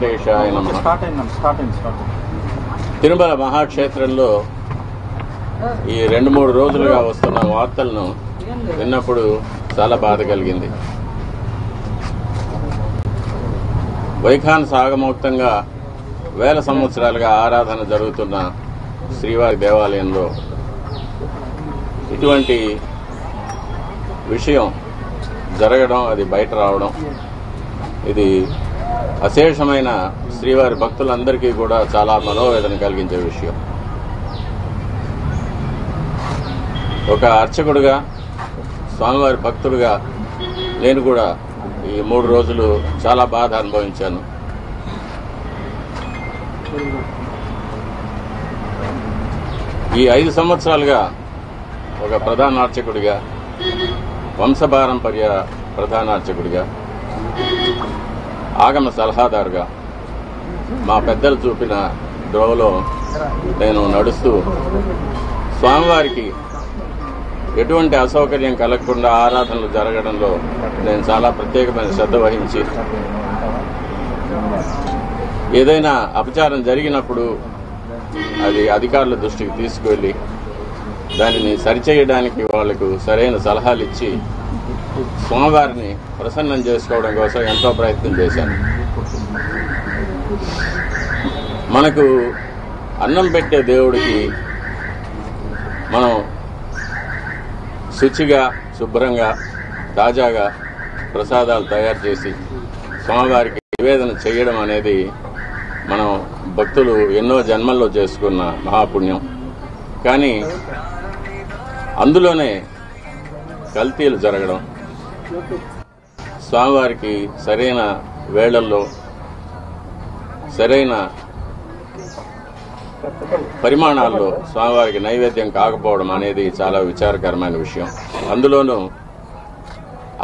వెంకటేశాయ నమః. తిరుమల మహాక్షేత్రంలో ఈ 2-3 రోజులుగా వస్తున్న వార్తలను విన్నప్పుడు చాలా బాధ కలిగింది. వైఖాన సాగమోక్తంగా వేల సంవత్సరాలుగా ఆరాధన జరుగుతున్న శ్రీవారి దేవాలయంలో ఇటువంటి విషయం జరగడం, అది బయట రావడం, ఇది అశేషమైన శ్రీవారి భక్తులందరికీ కూడా చాలా మనోవేదన కలిగించే విషయం. ఒక అర్చకుడుగా, స్వామివారి భక్తుడుగా నేను కూడా ఈ 3 రోజులు చాలా బాధ అనుభవించాను. ఈ 5 సంవత్సరాలుగా ఒక ప్రధానార్చకుడిగా, వంశపారంపర్య ప్రధానార్చకుడిగా, ఆగమ సలహాదారుగా మా పెద్దలు చూపిన ద్రోవలో నేను నడుస్తూ స్వామివారికి ఎటువంటి అసౌకర్యం కలగకుండా ఆరాధనలు జరగడంలో నేను చాలా ప్రత్యేకమైన శ్రద్ధ వహించి, ఏదైనా అపచారం జరిగినప్పుడు అది అధికారుల దృష్టికి తీసుకువెళ్ళి దానిని సరిచేయడానికి వాళ్లకు సరైన సలహాలు ఇచ్చి స్వామివారిని ప్రసన్నం చేసుకోవడం కోసం ఎంతో ప్రయత్నం చేశాను. మనకు అన్నం పెట్టే దేవుడికి మనం శుచిగా, శుభ్రంగా, తాజాగా ప్రసాదాలు తయారు చేసి స్వామివారికి నివేదన చేయడం అనేది మనం భక్తులు ఎన్నో జన్మల్లో చేసుకున్న మహాపుణ్యం. కానీ అందులోనే కల్తీలు జరగడం, స్వామివారికి సరైన వేళల్లో సరైన పరిమాణాల్లో స్వామివారికి నైవేద్యం కాకపోవడం అనేది చాలా విచారకరమైన విషయం. అందులోనూ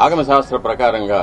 ఆగమశాస్త్ర ప్రకారంగా